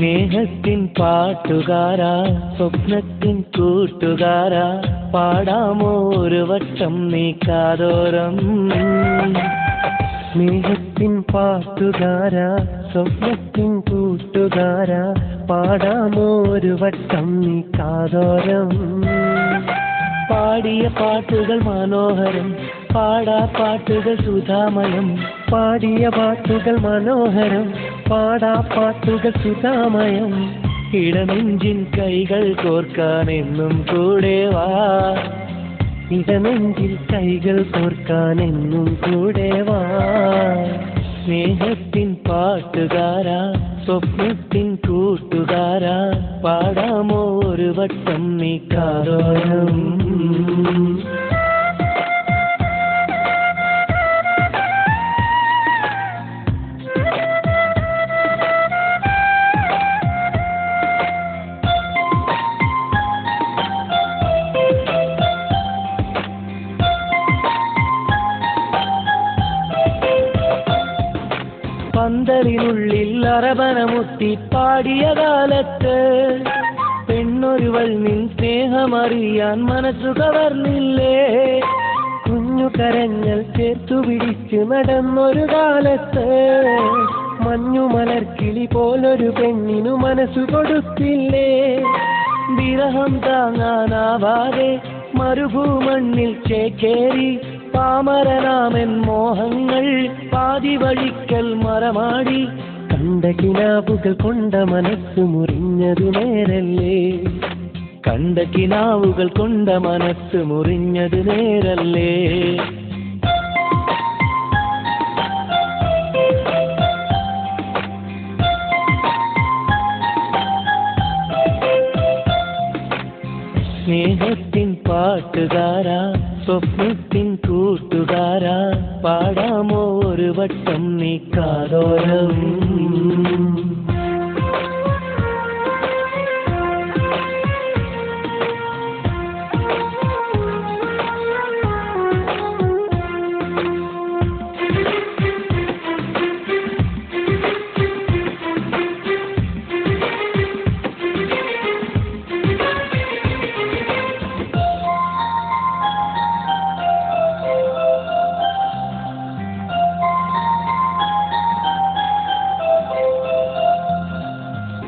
സ്നേഹത്തിൻ പാട്ടുകാരാ സ്വപ്നത്തിൻ കൂട്ടുകാരാ പാടാമോ ഒരു വട്ടം നീ കാതോരം. സ്നേഹത്തിൻ പാട്ടുകാരാ സ്വപ്നത്തിൻ കൂട്ടുകാരാ പാടാമോ ഒരു വട്ടം നീ കാതോരം. പാടിയ പാട്ടുകൾ മനോഹരം പാടാ പാട്ടുകൾ സുധാമയം. പാടിയ പാട്ടുകൾ മനോഹരം പാടാ പാട്ടുകൾ സുധാമയം. ഇടനെഞ്ചിൻ കൈകൾ കോർക്കാൻ എന്നും കൂടെ വാ. ഇടനെഞ്ചിൽ കൈകൾ കോർക്കാൻ എന്നും കൂടെ വാ. സ്നേഹത്തിൻ പാട്ടുകാരാ സ്വപ്നത്തിൻ കൂട്ടുകാരാ പാടാമോ ഒരു വട്ടം നീ കാതോരം. പന്തലിനുള്ളിൽ അറബനമുത്തി പാടിയ കാലത്ത് പെണ്ണൊരുവൾ നിൻ സ്നേഹമറിയാൻ മനസ്സു കവർന്നില്ലേ. കുഞ്ഞു കരങ്ങൾ ചേർത്തു പിടിച്ചു നടന്നൊരു കാലത്ത് മഞ്ഞുമലർക്കിളി പോലൊരു പെണ്ണിനു മനസ്സു കൊടുത്തില്ലേ. വിരഹം താങ്ങാനാവാതെ മരുഭൂമണ്ണിൽ ചേക്കേറി പാമരനാമൻ മോഹങ്ങൾ പാതി വഴിക്കൽ മറമാടി. കണ്ട കിനാവുകൾ കൊണ്ട മനസ്സു മുറിഞ്ഞതു നേരല്ലേ. കണ്ട കിനാവുകൾ കൊണ്ട മനസ്സ് മുറിഞ്ഞത് നേരല്ലേ. സ്നേഹത്തിൻ പാട്ടുകാരാ സ്വപ്നത്തിൻ കൂട്ടുകാരാ പാടാമോ ഒരു വട്ടം നീ കാതോരം.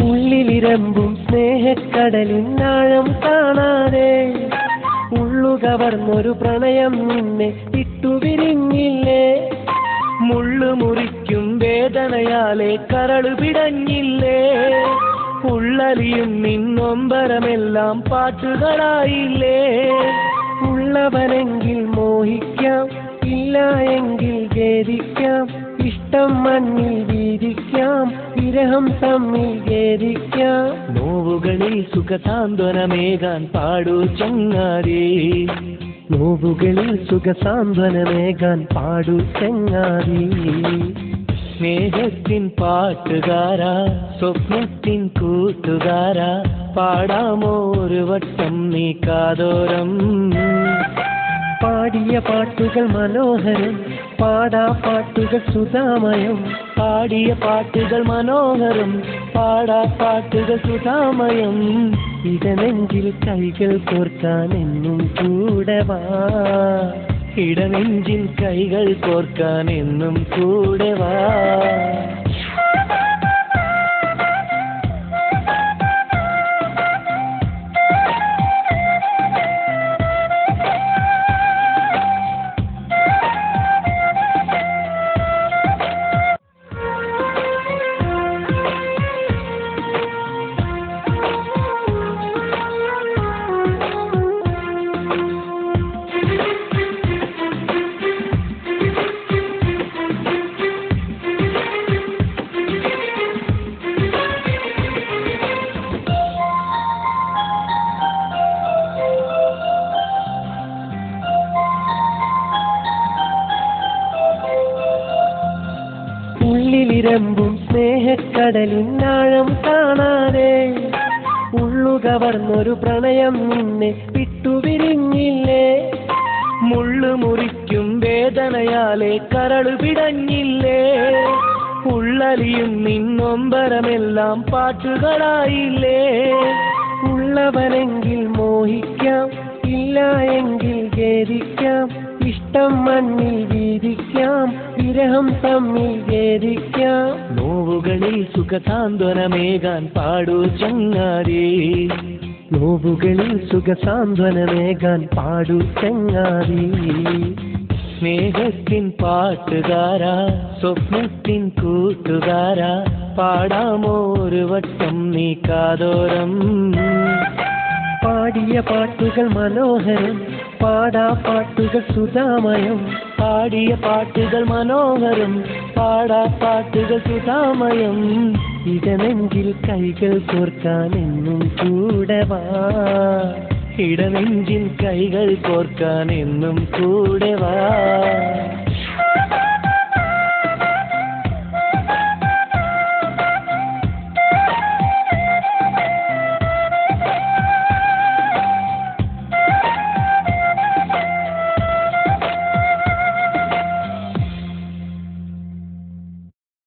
ഉള്ളിലിരമ്പും സ്നേഹക്കടലിൻ ആഴം കാണാതെ ഉള്ളുകവർന്നൊരു പ്രണയം നിന്നെ വിട്ടുപിരിഞ്ഞില്ലേ. മുള്ളു മുറിക്കും വേദനയാലെ കരളു പിടഞ്ഞില്ലേ. ഉള്ളലിയും നിന്നൊമ്പരമെല്ലാം പാട്ടുകളായില്ലേ. ഉള്ളവനെങ്കിൽ മോഹിക്കാം ഇല്ല എങ്കിൽ ഖേദിക്കാം. ഇഷ്ടം മണ്ണിൽ വീതിക്കാം വിരഹം തമ്മിൽ ഖേദിക്കാം. നോവുകളിൽ സുഖസാന്ത്വനമേകാൻ പാടൂ ചങ്ങാതി. നോവുകളിൽ സുഖസാന്ത്വനമേകാൻ പാടൂ ചങ്ങാതി. സ്നേഹത്തിൻ പാട്ടുകാരാ സ്വപ്നത്തിൻ കൂട്ടുകാരാ പാടാമോ ഒരു വട്ടം നീ കാതോരം. പാടിയ പാട്ടുകൾ മനോഹരം പാടാ പാട്ടുകൾ സുധാമയം. പാടിയ പാട്ടുകൾ മനോഹരം പാടാ പാട്ടുകൾ സുധാമയം. ഇടനെഞ്ചിൽ കൈകൾ കോർക്കാൻ എന്നും കൂടെ വാ. ഇടനെഞ്ചിൽ കൈകൾ കോർക്കാൻ എന്നും കൂടെ വാ. ഉള്ളിലിരമ്പും സ്നേഹക്കടലിൻ ആഴം കാണാതെ ഉള്ളുകവർന്നൊരു പ്രണയം നിന്നെ വിട്ടുപിരിഞ്ഞില്ലേ. മുള്ളു മുറിക്കും വേദനയാലെ കരളു പിടഞ്ഞില്ലേ. ഉള്ളലിയും നിന്നൊമ്പരമെല്ലാം പാട്ടുകളായില്ലേ. ഉള്ളവനെങ്കിൽ മോഹിക്കാം, ഇല്ല എങ്കിൽ ഖേദിക്കാം. ഇഷ്ടം മണ്ണിൽ വീതിക്കാം, വിരഹം തമ്മിൽ ഖേദിക്കാം. നോവുകളിൽ സുഖസാന്ത്വനമേകാൻ പാടൂ ചങ്ങാതി, നോവുകളിൽ സുഖസാന്ത്വനമേകാൻ പാടൂ ചങ്ങാതി. സ്നേഹത്തിൻ പാട്ടുകാരാ, സ്വപ്നത്തിൻ കൂട്ടുകാരാ, പാടാമോ ഒരു വട്ടം നീ കാതോരം. പാടിയ പാട്ടുകൾ മനോഹരം, പാടാ പാട്ടുകൾ സുധാമയം. പാടിയ പാട്ടുകൾ മനോഹരം, പാടാ പാട്ടുകൾ സുധാമയം. ഇടനെഞ്ചിൽ കൈകൾ കോർക്കാൻ എന്നും കൂടെ വാ, ഇടനെഞ്ചിൽ കൈകൾ കോർക്കാൻ എന്നും കൂടെ വാ.